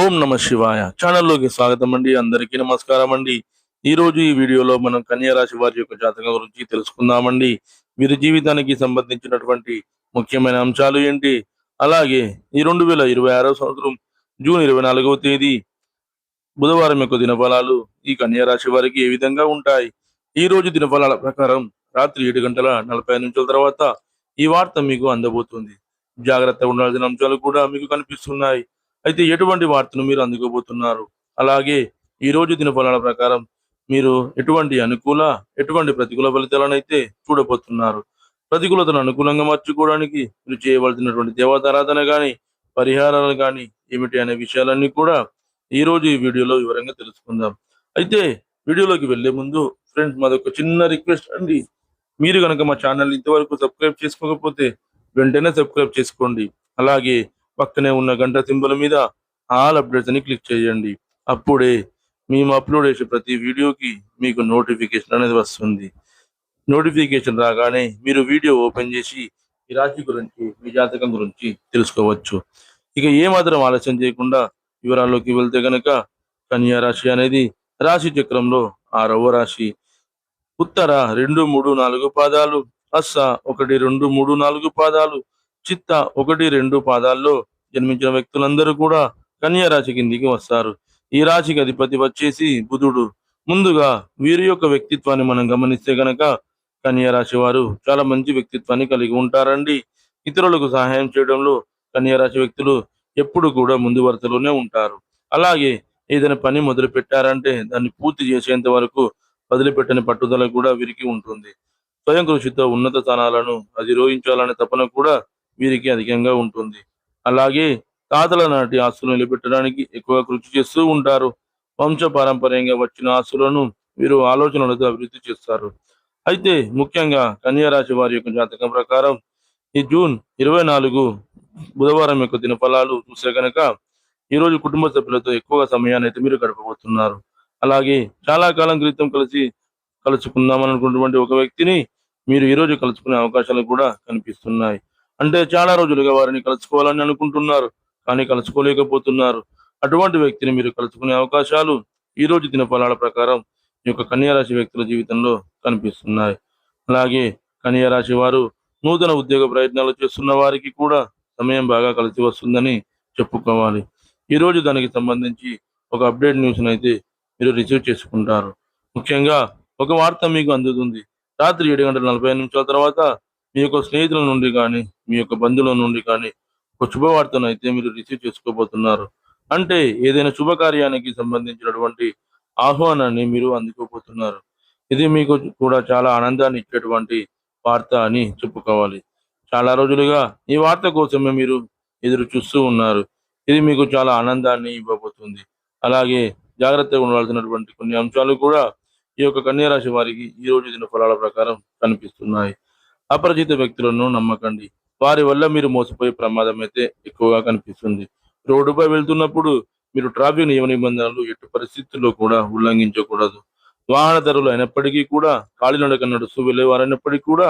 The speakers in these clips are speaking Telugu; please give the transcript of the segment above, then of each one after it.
ఓం నమ శివాయ ఛానల్లోకి స్వాగతం అండి. అందరికీ నమస్కారం అండి. ఈరోజు ఈ వీడియోలో మనం కన్యా రాశి వారి యొక్క జాతకం గురించి తెలుసుకుందామండి. వీరి జీవితానికి సంబంధించినటువంటి ముఖ్యమైన అంశాలు ఏంటి, అలాగే ఈ 2026 సంవత్సరం జూన్ 24వ తేదీ బుధవారం యొక్క దినఫలాలు ఈ కన్యా రాశి వారికి ఏ విధంగా ఉంటాయి. ఈ రోజు దినఫలాల ప్రకారం రాత్రి 7:45 తర్వాత ఈ వార్త మీకు అందబోతుంది. జాగ్రత్తగా ఉండాల్సిన అంశాలు కూడా మీకు కనిపిస్తున్నాయి. అయితే ఎటువంటి వార్తను మీరు అందుకోబోతున్నారు, అలాగే ఈ రోజు దినఫలాల ప్రకారం మీరు ఎటువంటి అనుకూల ఎటువంటి ప్రతికూల ఫలితాలను అయితే చూడబోతున్నారు. ప్రతికూలతను అనుకూలంగా మార్చుకోవడానికి మీరు చేయవలసినటువంటి దేవతారాధన కానీ, పరిహారాలు కానీ ఏమిటి అనే విషయాలన్నీ కూడా ఈ రోజు ఈ వీడియోలో వివరంగా తెలుసుకుందాం. అయితే వీడియోలోకి వెళ్లే ముందు ఫ్రెండ్స్, మాదొక చిన్న రిక్వెస్ట్ అండి. మీరు కనుక మా ఛానల్ ఇంతవరకు సబ్స్క్రైబ్ చేసుకోకపోతే వెంటనే సబ్స్క్రైబ్ చేసుకోండి. అలాగే పక్కనే ఉన్న గంట సింబల్ మీద ఆల్ అప్డేట్స్ అని క్లిక్ చేయండి. అప్పుడే మేము అప్లోడ్ చేసే ప్రతి వీడియోకి మీకు నోటిఫికేషన్ అనేది వస్తుంది. నోటిఫికేషన్ రాగానే మీరు వీడియో ఓపెన్ చేసి ఈ రాశి గురించి, మీ జాతకం గురించి తెలుసుకోవచ్చు. ఇక ఏమాత్రం ఆలస్యం చేయకుండా వివరాల్లోకి వెళ్తే గనక, కన్యా రాశి అనేది రాశి చక్రంలో 6వ రాశి. ఉత్తర 2, 3, 4 పాదాలు, అస్స 1, 2, 3, 4 పాదాలు, చిత్త 1, 2 పాదాల్లో జన్మించిన వ్యక్తులందరూ కూడా కన్యా రాశి కిందికి వస్తారు. ఈ రాశికి అధిపతి వచ్చేసి బుధుడు. ముందుగా వీరి యొక్క వ్యక్తిత్వాన్ని మనం గమనిస్తే గనక, కన్యా రాశి వారు చాలా మంచి వ్యక్తిత్వాన్ని కలిగి ఉంటారండి. ఇతరులకు సహాయం చేయడంలో కన్యా రాశి వ్యక్తులు ఎప్పుడు కూడా ముందు వరుసలోనే ఉంటారు. అలాగే ఏదైనా పని మొదలు పెట్టారంటే దాన్ని పూర్తి చేసేంత వరకు వదిలిపెట్టని పట్టుదల కూడా వీరికి ఉంటుంది. స్వయం కృషితో ఉన్నత స్థానాలను అధిరోహించాలనే తపన కూడా వీరికి అధికంగా ఉంటుంది. అలాగే తాతల నాటి ఆస్తులు నిలబెట్టడానికి ఎక్కువ కృషి చేస్తూ ఉంటారు. వంశ పారంపర్యంగా వచ్చిన ఆస్తులను వీరు ఆలోచనలతో అభివృద్ధి చేస్తారు. అయితే ముఖ్యంగా కన్యా రాశి వారి యొక్క జాతకం ప్రకారం ఈ జూన్ 24 బుధవారం యొక్క దినఫలాలు చూసే కనుక, ఈరోజు కుటుంబ సభ్యులతో ఎక్కువగా సమయాన్ని అయితే మీరు గడపబోతున్నారు. అలాగే చాలా కాలం క్రితం కలుసుకుందాం అనుకున్నటువంటి ఒక వ్యక్తిని మీరు ఈరోజు కలుసుకునే అవకాశాలు కూడా కనిపిస్తున్నాయి. అంటే చాలా రోజులుగా వారిని కలుసుకోవాలని అనుకుంటున్నారు, కానీ కలుసుకోలేకపోతున్నారు. అటువంటి వ్యక్తిని మీరు కలుసుకునే అవకాశాలు ఈ రోజు దినఫలాల ప్రకారం ఈ యొక్క కన్యా రాశి వ్యక్తుల జీవితంలో కనిపిస్తున్నాయి. అలాగే కన్యా రాశి వారు నూతన ఉద్యోగ ప్రయత్నాలు చేస్తున్న వారికి కూడా సమయం బాగా కలిసి వస్తుందని చెప్పుకోవాలి. ఈరోజు దానికి సంబంధించి ఒక అప్డేట్ న్యూస్ అయితే మీరు రిసీవ్ చేసుకుంటారు. ముఖ్యంగా ఒక వార్త మీకు అందుతుంది. రాత్రి 7:45 తర్వాత మీ యొక్క స్నేహితుల నుండి కానీ, మీ యొక్క బంధువుల నుండి కానీ ఒక శుభవార్తను అయితే మీరు రిసీవ్ చేసుకోబోతున్నారు. అంటే ఏదైనా శుభకార్యానికి సంబంధించినటువంటి ఆహ్వానాన్ని మీరు అందుకోబోతున్నారు. ఇది మీకు కూడా చాలా ఆనందాన్ని ఇచ్చేటువంటి వార్త అని చెప్పుకోవాలి. చాలా రోజులుగా ఈ వార్త కోసమే మీరు ఎదురు చూస్తూ ఉన్నారు. ఇది మీకు చాలా ఆనందాన్ని ఇవ్వబోతుంది. అలాగే జాగ్రత్తగా ఉండాల్సినటువంటి కొన్ని అంశాలు కూడా ఈ యొక్క కన్యా రాశి వారికి ఈ రోజు దిన ఫలాల ప్రకారం కనిపిస్తున్నాయి. అపరిచిత వ్యక్తులను నమ్మకండి. వారి వల్ల మీరు మోసపోయే ప్రమాదం అయితే ఎక్కువగా కనిపిస్తుంది. రోడ్డుపై వెళ్తున్నప్పుడు మీరు ట్రాఫిక్ నియమ నిబంధనలు ఎట్టి పరిస్థితుల్లో కూడా ఉల్లంఘించకూడదు. వాహనదారులు అయినప్పటికీ కూడా, కాలినడక నడుస్తూ వెళ్ళేవారైనప్పటికీ కూడా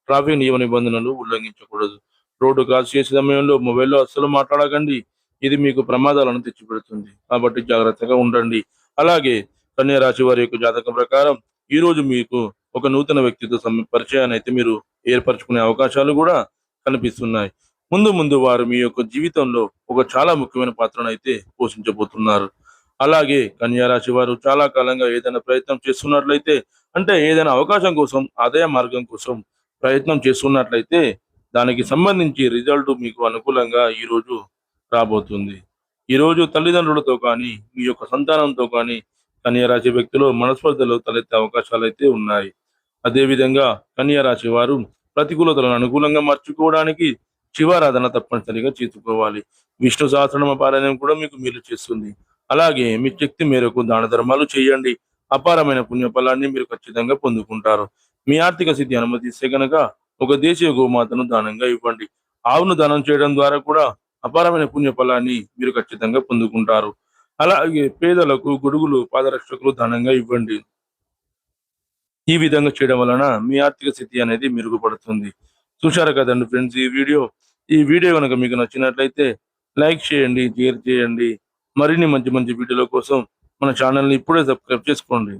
ట్రాఫిక్ నియమ నిబంధనలు ఉల్లంఘించకూడదు. రోడ్డు క్రాస్ చేసే సమయంలో మొబైల్లో అస్సలు మాట్లాడకండి. ఇది మీకు ప్రమాదాలను తెచ్చిపెడుతుంది. కాబట్టి జాగ్రత్తగా ఉండండి. అలాగే కన్యా రాశి వారి యొక్క జాతకం ప్రకారం ఈ రోజు మీకు ఒక నూతన వ్యక్తితో పరిచయాన్ని అయితే మీరు ఏర్పరచుకునే అవకాశాలు కూడా కనిపిస్తున్నాయి. ముందు ముందు వారు మీ యొక్క జీవితంలో ఒక చాలా ముఖ్యమైన పాత్రను అయితే పోషించబోతున్నారు. అలాగే కన్యా రాశి వారు చాలా కాలంగా ఏదైనా ప్రయత్నం చేస్తున్నట్లయితే, అంటే ఏదైనా అవకాశం కోసం, ఆదాయ మార్గం కోసం ప్రయత్నం చేస్తున్నట్లయితే, దానికి సంబంధించి రిజల్ట్ మీకు అనుకూలంగా ఈరోజు రాబోతుంది. ఈరోజు తల్లిదండ్రులతో కానీ, మీ యొక్క సంతానంతో కానీ కన్యా రాశి వ్యక్తులు మనస్పర్ధలు తలెత్తే అవకాశాలు అయితే ఉన్నాయి. అదేవిధంగా కన్యా రాశి వారు ప్రతికూలతలను అనుకూలంగా మార్చుకోవడానికి శివారాధన తప్పనిసరిగా చేసుకోవాలి. విష్ణు సహస్రనామ పారాయణం కూడా మీకు మేలు చేస్తుంది. అలాగే మీ శక్తి మేరకు దాన ధర్మాలు చేయండి. అపారమైన పుణ్యఫలాన్ని మీరు ఖచ్చితంగా పొందుకుంటారు. మీ ఆర్థిక స్థితి అనుమతిస్తే కనుక ఒక దేశీయ గోమాతను దానంగా ఇవ్వండి. ఆవును దానం చేయడం ద్వారా కూడా అపారమైన పుణ్యఫలాన్ని మీరు ఖచ్చితంగా పొందుకుంటారు. అలాగే పేదలకు గొడుగులు, పాదరక్షకులు దానంగా ఇవ్వండి. ఈ విధంగా చేయడం వలన మీ ఆర్థిక స్థితి అనేది మెరుగుపడుతుంది. చూశారు కదండి ఫ్రెండ్స్ ఈ వీడియో. ఈ వీడియో కనుక మీకు నచ్చినట్లయితే లైక్ చేయండి, షేర్ చేయండి. మరిన్ని మంచి మంచి వీడియోల కోసం మన ఛానల్ని ఇప్పుడే సబ్స్క్రైబ్ చేసుకోండి.